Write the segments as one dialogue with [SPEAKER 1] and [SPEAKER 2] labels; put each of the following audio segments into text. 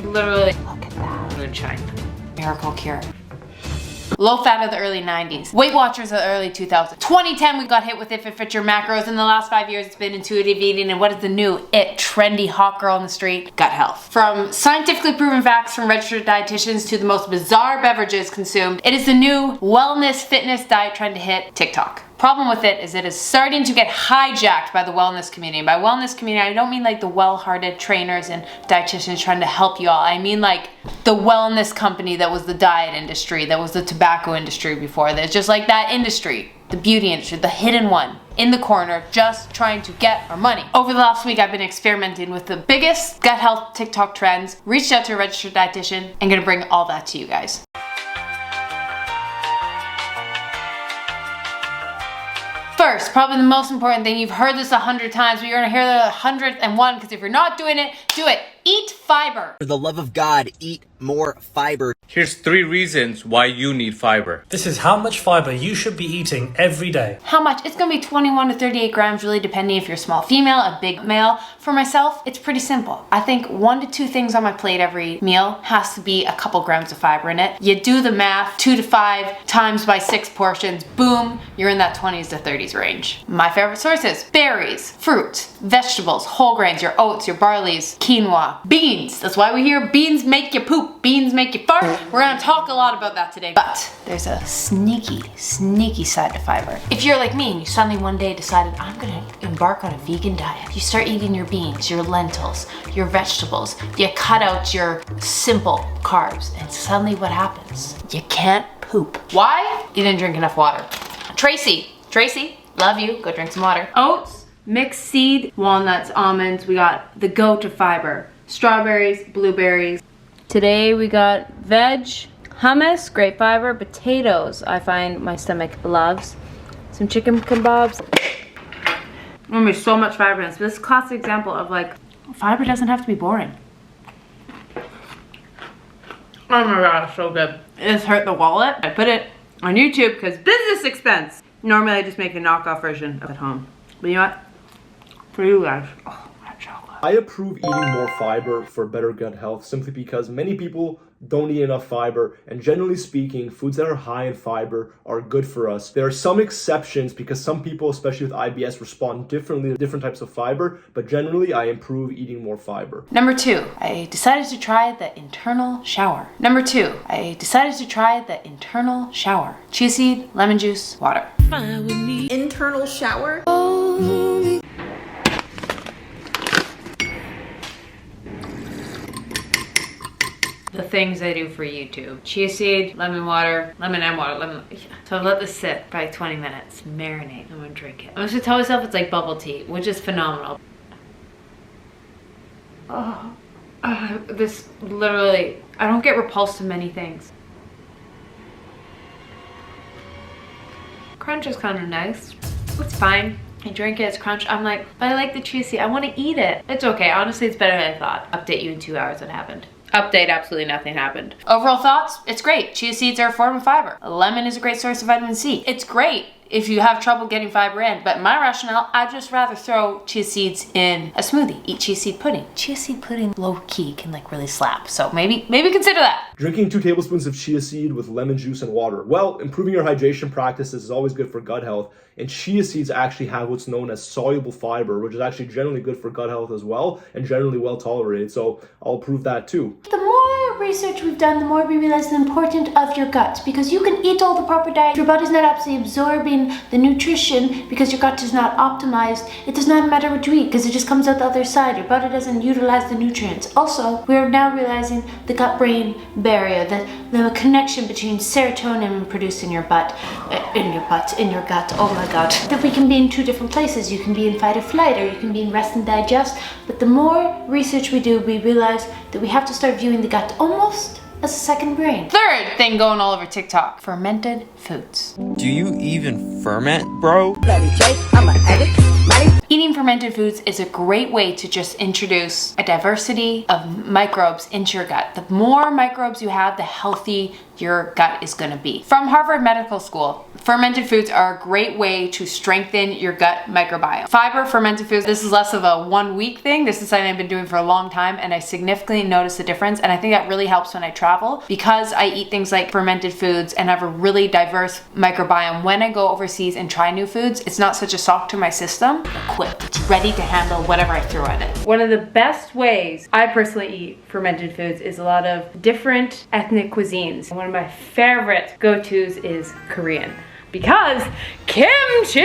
[SPEAKER 1] literally, look at that. Moonshine. Miracle cure. Low fat of the early 90s. Weight Watchers of the early 2000s. 2010 we got hit with If It Fits Your Macros. In the last 5 years it's been intuitive eating, and what is the new trendy hot girl on the street? Gut health. From scientifically proven facts from registered dietitians to the most bizarre beverages consumed, it is the new wellness fitness diet trend to hit TikTok. Problem with it is starting to get hijacked by the wellness community. And by wellness community, I don't mean like the well-hearted trainers and dietitians trying to help you all. I mean like the wellness company that was the diet industry, that was the tobacco industry before. There's just like that industry, the beauty industry, the hidden one in the corner, just trying to get our money. Over the last week, I've been experimenting with the biggest gut health TikTok trends, reached out to a registered dietitian, and gonna bring all that to you guys. First, probably the most important thing, you've heard this 100 times, but you're gonna hear the 101, because if you're not doing it, do it. Eat fiber.
[SPEAKER 2] For the love of God, eat more fiber.
[SPEAKER 3] Here's 3 reasons why you need fiber.
[SPEAKER 4] This is how much fiber you should be eating every day.
[SPEAKER 1] How much? It's gonna be 21 to 38 grams, really depending if you're a small female, a big male. For myself, it's pretty simple. I think 1 to 2 things on my plate every meal has to be a couple grams of fiber in it. You do the math, 2 to 5 times by 6 portions, boom, you're in that 20s to 30s range. My favorite sources: berries, fruits, vegetables, whole grains, your oats, your barleys, quinoa, beans. That's why we hear beans make you poop, beans make you fart. We're gonna talk a lot about that today, but there's a sneaky side to fiber. If you're like me and you suddenly one day decided, I'm gonna embark on a vegan diet, you start eating your beans, your lentils, your vegetables, you cut out your simple carbs, and suddenly what happens? You can't poop. Why? You didn't drink enough water. Tracy, love you, go drink some water. Oats, mixed seed, walnuts, almonds, we got the go-to fiber. Strawberries, blueberries. Today we got veg, hummus, great fiber, potatoes, I find my stomach loves, some chicken kebabs. There's so much fiber in this. This is a classic example of like, fiber doesn't have to be boring. Oh my gosh, so good. It just hurt the wallet. I put it on YouTube because business expense. Normally I just make a knockoff version at home. But you know what? For you guys, oh, hot chocolate.
[SPEAKER 5] I approve eating more fiber for better gut health simply because many people don't eat enough fiber, and generally speaking, foods that are high in fiber are good for us. There are some exceptions because some people, especially with IBS, respond differently to different types of fiber, but generally I improve eating more fiber.
[SPEAKER 1] Number 2, I decided to try the internal shower. Chia seed, lemon juice, water.
[SPEAKER 6] Internal shower?
[SPEAKER 1] The things I do for YouTube. Chia seed, lemon water, So I've let this sit for like 20 minutes, marinate. I'm gonna drink it. I'm just gonna tell myself it's like bubble tea, which is phenomenal. This literally, I don't get repulsed to many things. Crunch is kind of nice. It's fine. I drink it, it's crunch. I'm like, but I like the chia seed. I want to eat it. It's okay. Honestly, it's better than I thought. Update you in 2 hours what happened. Update, absolutely nothing happened. Overall thoughts, it's great. Chia seeds are a form of fiber. Lemon is a great source of vitamin C. It's great if you have trouble getting fiber in, but my rationale, I'd just rather throw chia seeds in a smoothie. Eat chia seed pudding. Chia seed pudding, low key, can like really slap. So maybe consider that.
[SPEAKER 5] Drinking 2 tablespoons of chia seed with lemon juice and water. Well, improving your hydration practices is always good for gut health, and chia seeds actually have what's known as soluble fiber, which is actually generally good for gut health as well, and generally well tolerated, so I'll approve that too.
[SPEAKER 7] The more research we've done, the more we realize the importance of your gut, because you can eat all the proper diet, your body's not actually absorbing the nutrition because your gut is not optimized. It does not matter what you eat because it just comes out the other side. Your body doesn't utilize the nutrients. Also, we are now realizing the gut-brain barrier, the connection between serotonin produced in your gut, oh my god. That we can be in 2 different places. You can be in fight or flight, or you can be in rest and digest. But the more research we do, we realize that we have to start viewing the gut almost as a second brain.
[SPEAKER 1] Third thing going all over TikTok, fermented foods.
[SPEAKER 2] Do you even ferment, bro?
[SPEAKER 1] Eating fermented foods is a great way to just introduce a diversity of microbes into your gut. The more microbes you have, the healthy your gut is gonna be. From Harvard Medical School, fermented foods are a great way to strengthen your gut microbiome. Fiber, fermented foods, this is less of a 1 week thing. This is something I've been doing for a long time, and I significantly notice the difference. And I think that really helps when I travel, because I eat things like fermented foods and have a really diverse microbiome. When I go overseas and try new foods, it's not such a shock to my system. Equipped, it's ready to handle whatever I throw at it. One of the best ways I personally eat fermented foods is a lot of different ethnic cuisines. One of my favorite go-tos is Korean, because kimchi!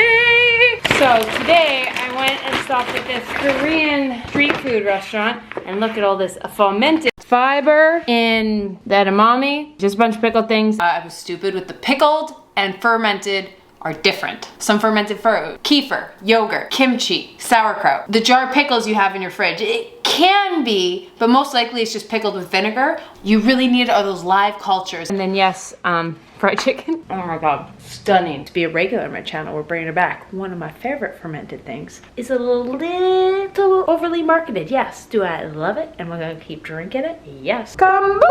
[SPEAKER 1] So today I went and stopped at this Korean street food restaurant, and look at all this fermented fiber in the edamame, just a bunch of pickled things. I was stupid with the pickled and fermented are different. Some fermented fruit, kefir, yogurt, kimchi, sauerkraut. The jar of pickles you have in your fridge, it can be, but most likely it's just pickled with vinegar. You really need are those live cultures. And then yes, fried chicken. Oh my God, stunning. To be a regular on my channel, we're bringing it back. One of my favorite fermented things is a little overly marketed. Yes, do I love it? And we're gonna keep drinking it? Yes. Kombucha!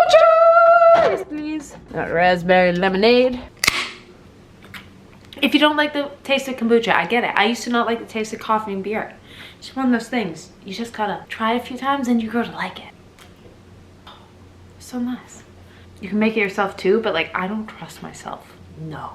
[SPEAKER 1] Yes, please. Got raspberry lemonade. If you don't like the taste of kombucha, I get it. I used to not like the taste of coffee and beer. It's one of those things. You just gotta try it a few times and you grow to like it. So nice. You can make it yourself too, but like, I don't trust myself. No.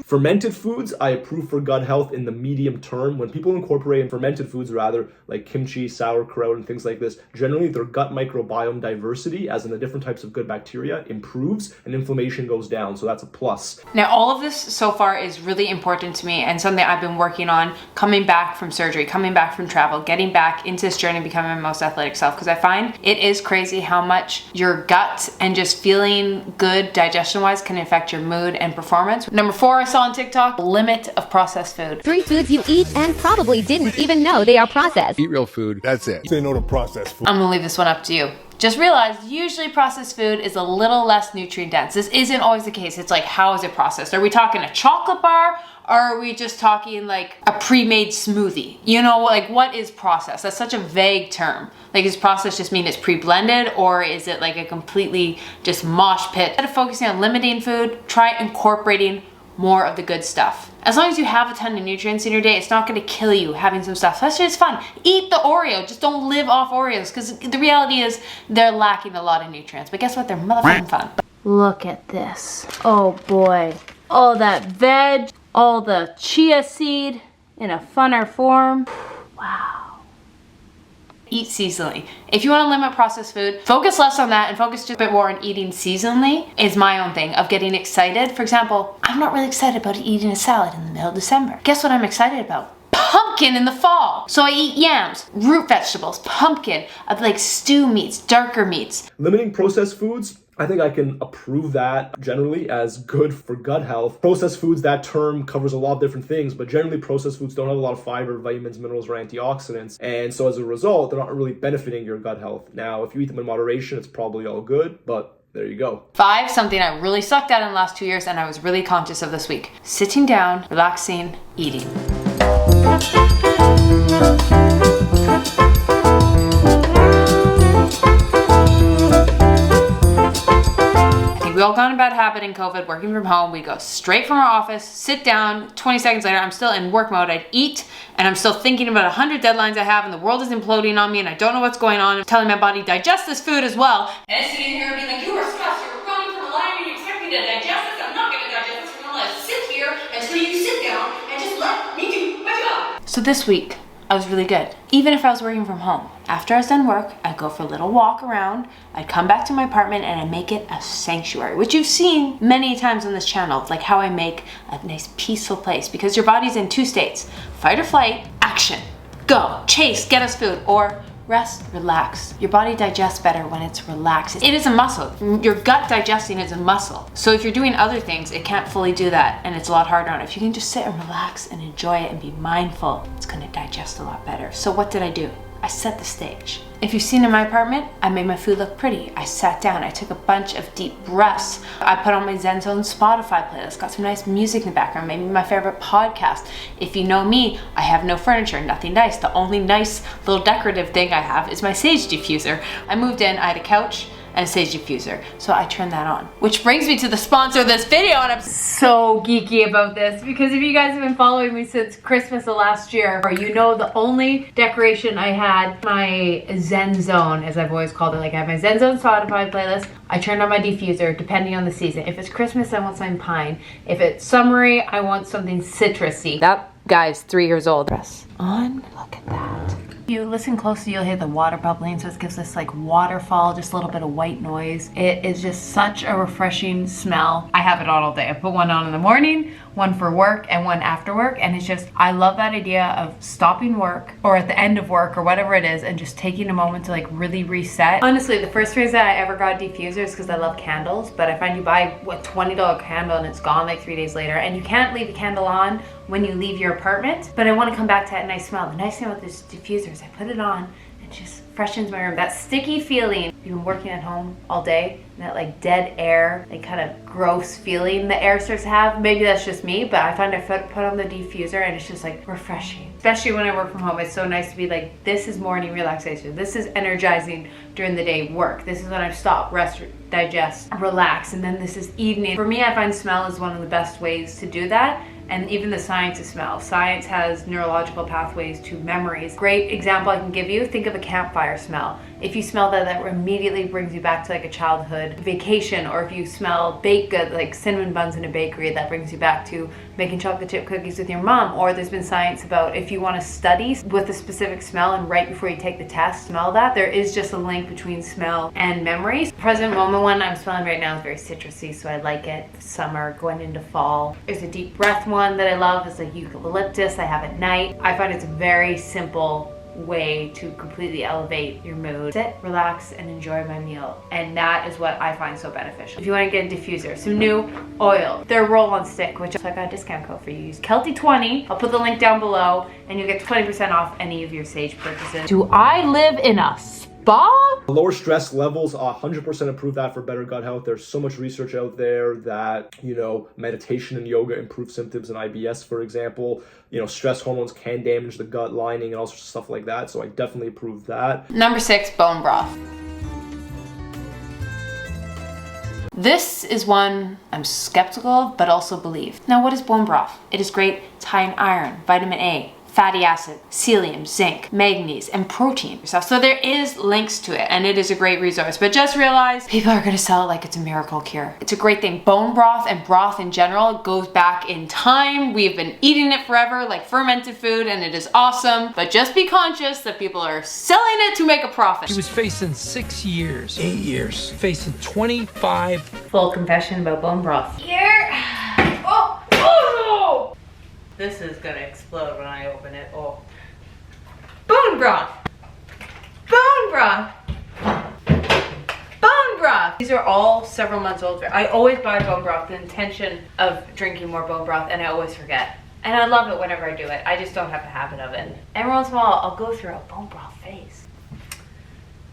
[SPEAKER 5] Fermented foods, I approve for gut health in the medium term. When people incorporate fermented foods, rather, like kimchi, sauerkraut, and things like this, generally their gut microbiome diversity, as in the different types of good bacteria, improves and inflammation goes down. So that's a plus.
[SPEAKER 1] Now, all of this so far is really important to me and something I've been working on coming back from surgery, coming back from travel, getting back into this journey, becoming my most athletic self, because I find it is crazy how much your gut and just feeling good digestion-wise can affect your mood and performance. Number 4, I saw on TikTok, limit of processed food.
[SPEAKER 8] 3 foods you eat and probably didn't even know they are processed.
[SPEAKER 9] Eat real food. That's it. Say no to processed food.
[SPEAKER 1] I'm gonna leave this one up to you. Just realize usually processed food is a little less nutrient dense. This isn't always the case. It's like, how is it processed? Are we talking a chocolate bar? Or are we just talking like a pre-made smoothie? You know, like what is processed? That's such a vague term. Like, does processed just mean it's pre-blended, or is it like a completely just mosh pit? Instead of focusing on limiting food, try incorporating more of the good stuff. As long as you have a ton of nutrients in your day, it's not gonna kill you having some stuff. That's just fun. Eat the Oreo, just don't live off Oreos, because the reality is they're lacking a lot of nutrients. But guess what? They're motherfucking fun. Look at this. Oh boy. All that veg, all the chia seed in a funner form. Wow. Eat seasonally. If you want to limit processed food, focus less on that and focus just a bit more on eating seasonally is my own thing of getting excited. For example, I'm not really excited about eating a salad in the middle of December. Guess what I'm excited about? Pumpkin in the fall. So I eat yams, root vegetables, pumpkin, of like stew meats, darker meats.
[SPEAKER 5] Limiting processed foods, I think I can approve that generally as good for gut health. Processed foods, that term covers a lot of different things, but generally processed foods don't have a lot of fiber, vitamins, minerals, or antioxidants. And so as a result, they're not really benefiting your gut health. Now, if you eat them in moderation, it's probably all good, but there you go. 5,
[SPEAKER 1] something I really sucked at in the last 2 years and I was really conscious of this week. Sitting down, relaxing, eating. We all got in a bad habit in COVID, working from home. We go straight from our office, sit down, 20 seconds later, I'm still in work mode. I'd eat, and I'm still thinking about 100 deadlines I have, and the world is imploding on me, and I don't know what's going on. I'm telling my body, digest this food as well. And I'm sitting here and being like, you are stressed, you're running from a line, and you expect me to digest this? I'm not gonna digest this. I'm gonna let it sit here until you sit down and just let me do my job. So this week, I was really good. Even if I was working from home. After I was done work, I'd go for a little walk around, I'd come back to my apartment and I'd make it a sanctuary, which you've seen many times on this channel, like how I make a nice peaceful place, because your body's in 2 states, fight or flight, action, go, chase, get us food, or rest, relax. Your body digests better when it's relaxed. It is a muscle. Your gut digesting is a muscle. So if you're doing other things, it can't fully do that, and it's a lot harder on it. If you can just sit and relax and enjoy it and be mindful, it's gonna digest a lot better. So what did I do? I set the stage. If you've seen in my apartment, I made my food look pretty. I sat down, I took a bunch of deep breaths. I put on my Zen Zone Spotify playlist, got some nice music in the background, maybe my favorite podcast. If you know me, I have no furniture, nothing nice. The only nice little decorative thing I have is my sage diffuser. I moved in, I had a couch and a sage diffuser, so I turned that on. Which brings me to the sponsor of this video, and I'm so geeky about this because if you guys have been following me since Christmas of last year, you know the only decoration I had, my Zen Zone, as I've always called it. Like I have my Zen Zone Spotify playlist, I turned on my diffuser depending on the season. If it's Christmas, I want something pine. If it's summery, I want something citrusy. That guy's 3 years old. Press on, look at that. If you listen closely, you'll hear the water bubbling, so it gives this like waterfall, just a little bit of white noise. It is just such a refreshing smell. I have it on all day. I put one on in the morning, one for work, and one after work, and it's just, I love that idea of stopping work or at the end of work or whatever it is and just taking a moment to like really reset. Honestly, the first reason I ever got diffusers because I love candles, but I find you buy a $20 candle and it's gone like 3 days later, and you can't leave a candle on when you leave your apartment, but I want to come back to that nice smell. The nice thing with this diffuser is I put it on and it just freshens my room. That sticky feeling, you've been working at home all day, and that like dead air, like kind of gross feeling the air starts to have. Maybe that's just me, but I find I put on the diffuser and it's just like refreshing. Especially when I work from home, it's so nice to be like, this is morning relaxation. This is energizing during the day work. This is when I stop, rest, digest, relax, and then this is evening. For me, I find smell is one of the best ways to do that. And even the science of smell. Science has neurological pathways to memories. Great example I can give you, think of a campfire smell. If you smell that, that immediately brings you back to like a childhood vacation, or if you smell baked goods like cinnamon buns in a bakery, that brings you back to making chocolate chip cookies with your mom. Or there's been science about if you want to study with a specific smell and right before you take the test, smell that, there is just a link between smell and memories. Present moment one I'm smelling right now is very citrusy, so I like it. Summer, going into fall. There's a deep breath one that I love, is like eucalyptus I have at night. I find it's a very simple way to completely elevate your mood. Sit, relax, and enjoy my meal. And that is what I find so beneficial. If you want to get a diffuser, some new oil. They're roll-on stick, which I got a discount code for you. Use Keltie20. I'll put the link down below, and you'll get 20% off any of your sage purchases. Do I live in a spa?
[SPEAKER 5] Lower stress levels, 100% improve that for better gut health. There's so much research out there that, you know, meditation and yoga improve symptoms in IBS, for example. You know, stress hormones can damage the gut lining and all sorts of stuff like that. So I definitely approve that.
[SPEAKER 1] Number 6, bone broth. This is one I'm skeptical of, but also believe. Now, what is bone broth? It is great. It's high in iron, vitamin A, fatty acid, psyllium, zinc, manganese, and protein. So there is links to it, and it is a great resource, but just realize people are gonna sell it like it's a miracle cure. It's a great thing. Bone broth and broth in general goes back in time. We've been eating it forever, like fermented food, and it is awesome, but just be conscious that people are selling it to make a profit.
[SPEAKER 10] He was facing 6 years. 8 years. Facing 25.
[SPEAKER 1] Full confession about bone broth. Here. Oh no! This is gonna explode when I open it. Oh. Bone broth! Bone broth! Bone broth! These are all several months old. I always buy bone broth with the intention of drinking more bone broth, and I always forget. And I love it whenever I do it. I just don't have a habit of it. Every once in a while, I'll go through a bone broth phase.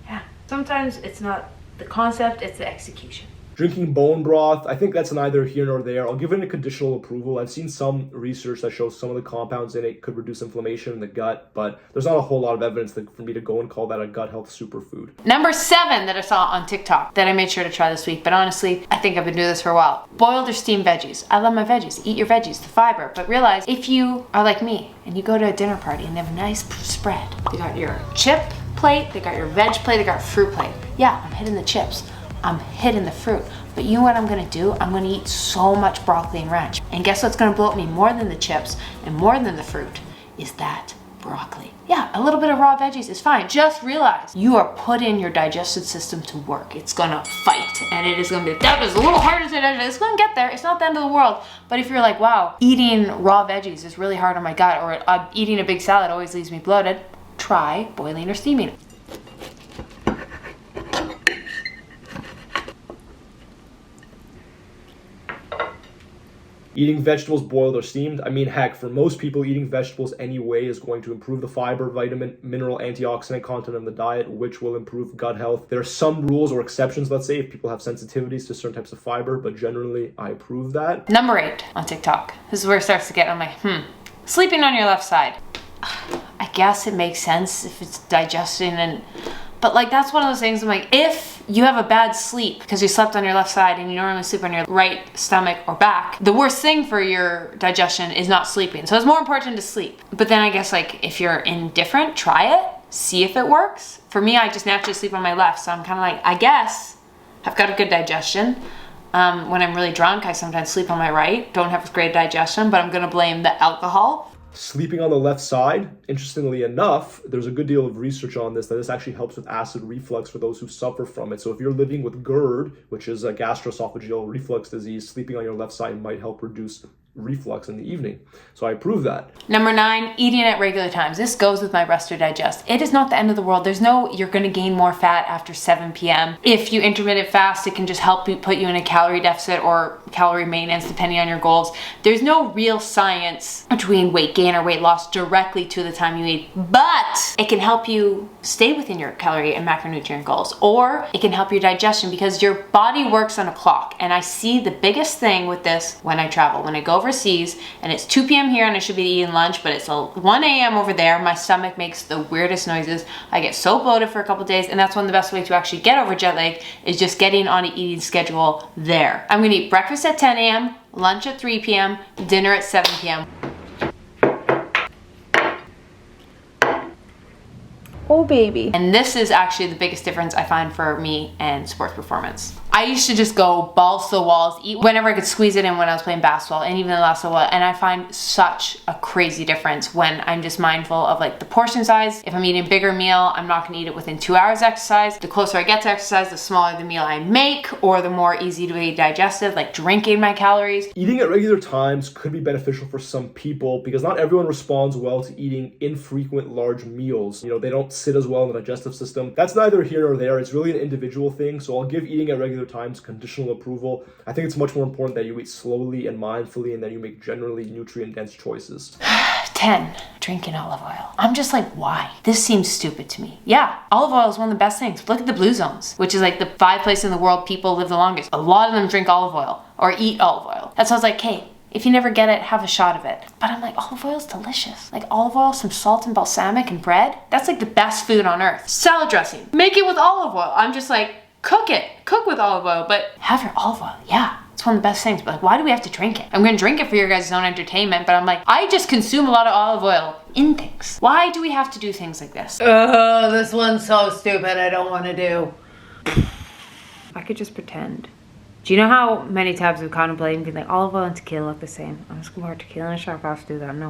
[SPEAKER 1] Yeah. Sometimes it's not the concept, it's the execution.
[SPEAKER 5] Drinking bone broth, I think that's neither here nor there. I'll give it a conditional approval. I've seen some research that shows some of the compounds in it could reduce inflammation in the gut, but there's not a whole lot of evidence for me to go and call that a gut health superfood.
[SPEAKER 1] Number 7 that I saw on TikTok that I made sure to try this week, but honestly, I think I've been doing this for a while. Boiled or steamed veggies. I love my veggies. Eat your veggies, the fiber. But realize, if you are like me and you go to a dinner party and they have a nice spread, they got your chip plate, they got your veg plate, they got fruit plate. Yeah, I'm hitting the chips. I'm hitting the fruit. But you know what I'm gonna do? I'm gonna eat so much broccoli and ranch. And guess what's gonna bloat me more than the chips and more than the fruit is that broccoli. Yeah, a little bit of raw veggies is fine. Just realize you are putting your digestive system to work. It's gonna fight, and it is gonna be, that is a little harder to digest. It's gonna get there. It's not the end of the world. But if you're like, wow, eating raw veggies is really hard on my gut, or eating a big salad always leaves me bloated, try boiling or steaming it.
[SPEAKER 5] Eating vegetables boiled or steamed. I mean, heck, for most people, eating vegetables anyway is going to improve the fiber, vitamin, mineral, antioxidant content of the diet, which will improve gut health. There are some rules or exceptions, let's say, if people have sensitivities to certain types of fiber, but generally I approve that.
[SPEAKER 1] Number 8 on TikTok. This is where it starts to get on my, sleeping on your left side. I guess it makes sense if it's digestion but like that's one of those things I'm like, if you have a bad sleep because you slept on your left side and you normally sleep on your right stomach or back, the worst thing for your digestion is not sleeping. So it's more important to sleep. But then I guess like if you're indifferent, try it, see if it works. For me, I just naturally sleep on my left. So I'm kind of like, I guess I've got a good digestion. When I'm really drunk, I sometimes sleep on my right. Don't have great digestion, but I'm gonna blame the alcohol.
[SPEAKER 5] Sleeping on the left side, interestingly enough, there's a good deal of research on this, that this actually helps with acid reflux for those who suffer from it. So if you're living with GERD, which is a gastroesophageal reflux disease, sleeping on your left side might help reduce reflux in the evening. So I approve that.
[SPEAKER 1] Number 9, eating at regular times. This goes with my rest or digest. It is not the end of the world. There's no, you're gonna gain more fat after 7 p.m. If you intermittent fast, it can just help you put you in a calorie deficit or calorie maintenance, depending on your goals. There's no real science between weight gain or weight loss directly to the time you eat, but it can help you stay within your calorie and macronutrient goals, or it can help your digestion because your body works on a clock. And I see the biggest thing with this when I travel, when I go overseas and it's 2 p.m. here and I should be eating lunch, but it's 1 a.m. over there, my stomach makes the weirdest noises. I get so bloated for a couple days, and that's one of the best way to actually get over jet lag is just getting on an eating schedule there. I'm gonna eat breakfast at 10 a.m., lunch at 3 p.m., dinner at 7 p.m.
[SPEAKER 7] Oh baby.
[SPEAKER 1] And this is actually the biggest difference I find for me and sports performance. I used to just go balls to the walls, eat whenever I could squeeze it in when I was playing basketball and even the last little while. And I find such a crazy difference when I'm just mindful of like the portion size. If I'm eating a bigger meal, I'm not gonna eat it within 2 hours exercise. The closer I get to exercise, the smaller the meal I make, or the more easy to be digested, like drinking my calories.
[SPEAKER 5] Eating at regular times could be beneficial for some people because not everyone responds well to eating infrequent large meals. You know, they don't sit as well in the digestive system. That's neither here nor there. It's really an individual thing. So I'll give eating at regular times conditional approval. I think it's much more important that you eat slowly and mindfully and that you make generally nutrient-dense choices.
[SPEAKER 1] 10, drinking olive oil. I'm just like, why? This seems stupid to me. Yeah, olive oil is one of the best things. Look at the blue zones, which is like the 5 places in the world people live the longest. A lot of them drink olive oil or eat olive oil. That's why I was like, hey, if you never get it, have a shot of it. But I'm like, olive oil is delicious. Like olive oil, some salt and balsamic and bread. That's like the best food on earth. Salad dressing, make it with olive oil. I'm just like, cook with olive oil, but have your olive oil. Yeah, it's one of the best things. But like, why do we have to drink it? I'm gonna drink it for your guys' own entertainment, but I'm like, I just consume a lot of olive oil in things. Why do we have to do things like this?
[SPEAKER 11] Oh, this one's so stupid, I don't wanna do.
[SPEAKER 1] I could just pretend. Do you know how many times I've contemplated and been like, olive oil and tequila look the same? I'm just gonna pour tequila and a shot glass to do that. No.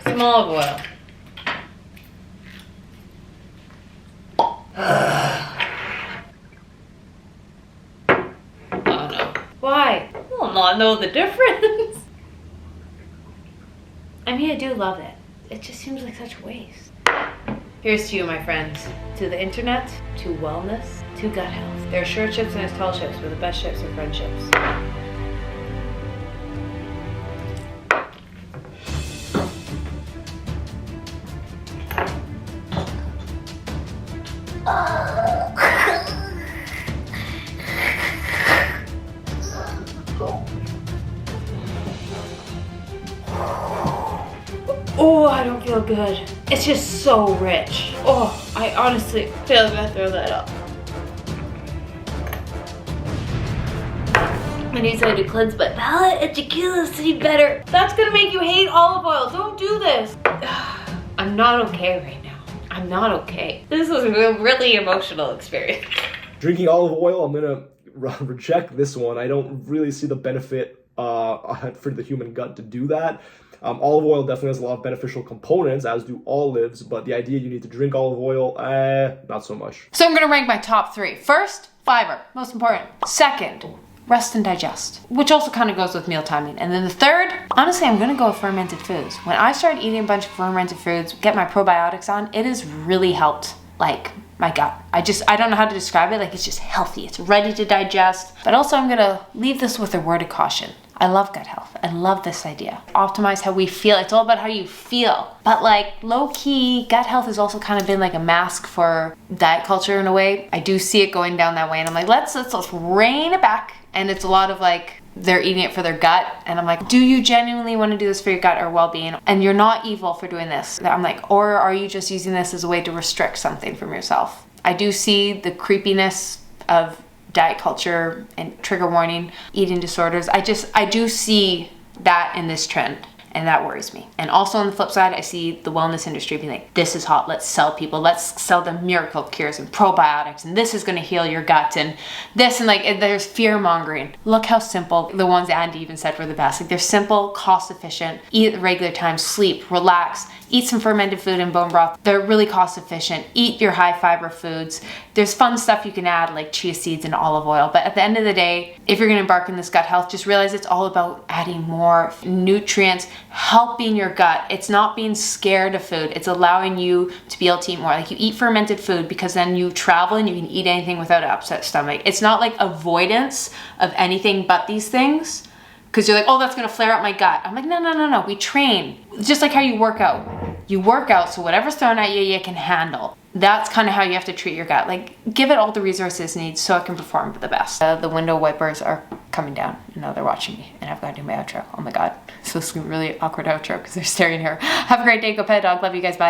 [SPEAKER 11] Some olive oil. Oh no. Why? I will not know the difference.
[SPEAKER 1] I mean, I do love it. It just seems like such a waste.
[SPEAKER 11] Here's to you, my friends. To the internet, to wellness, to gut health. There are short ships and there's tall ships, but the best ships are friendships.
[SPEAKER 1] Oh, I don't feel good. It's just so rich. Oh, I honestly feel like I throw that up. I need something to cleanse my palate and tequila seem better. That's gonna make you hate olive oil. Don't do this. I'm not okay right now. I'm not okay. This was a really emotional experience.
[SPEAKER 5] Drinking olive oil, I'm gonna reject this one. I don't really see the benefit for the human gut to do that. Olive oil definitely has a lot of beneficial components, as do olives, but the idea you need to drink olive oil, not so much.
[SPEAKER 1] So I'm gonna rank my top 3. First, fiber, most important. Second, rest and digest, which also kind of goes with meal timing. And then the third, honestly, I'm gonna go with fermented foods. When I started eating a bunch of fermented foods, get my probiotics on, it has really helped, like, my gut. I don't know how to describe it, like it's just healthy, it's ready to digest. But also I'm gonna leave this with a word of caution. I love gut health. I love this idea. Optimize how we feel. It's all about how you feel. But like low-key, gut health has also kind of been like a mask for diet culture in a way. I do see it going down that way, and I'm like, let's rein it back. And it's a lot of like, they're eating it for their gut, and I'm like, do you genuinely want to do this for your gut or well-being? And you're not evil for doing this. I'm like, or are you just using this as a way to restrict something from yourself? I do see the creepiness of diet culture and trigger warning, eating disorders. I do see that in this trend, and that worries me. And also on the flip side, I see the wellness industry being like, this is hot, let's sell people, let's sell them miracle cures and probiotics, and this is gonna heal your gut, and this, and like, there's fear mongering. Look how simple, the ones Andy even said were the best. Like, they're simple, cost efficient, eat at regular times, sleep, relax, eat some fermented food and bone broth. They're really cost efficient. Eat your high fiber foods. There's fun stuff you can add like chia seeds and olive oil. But at the end of the day, if you're gonna embark on this gut health, just realize it's all about adding more nutrients, helping your gut. It's not being scared of food. It's allowing you to be able to eat more. Like, you eat fermented food because then you travel and you can eat anything without an upset stomach. It's not like avoidance of anything but these things. Because you're like, oh, that's gonna flare up my gut. I'm like, no. We train. Just like how you work out. You work out, so whatever's thrown at you, you can handle. That's kind of how you have to treat your gut. Like, give it all the resources it needs so it can perform the best. The window wipers are coming down, and now they're watching me, and I've got to do my outro. Oh my God. So this is a really awkward outro because they're staring here. Have a great day. Go pet a dog. Love you guys. Bye.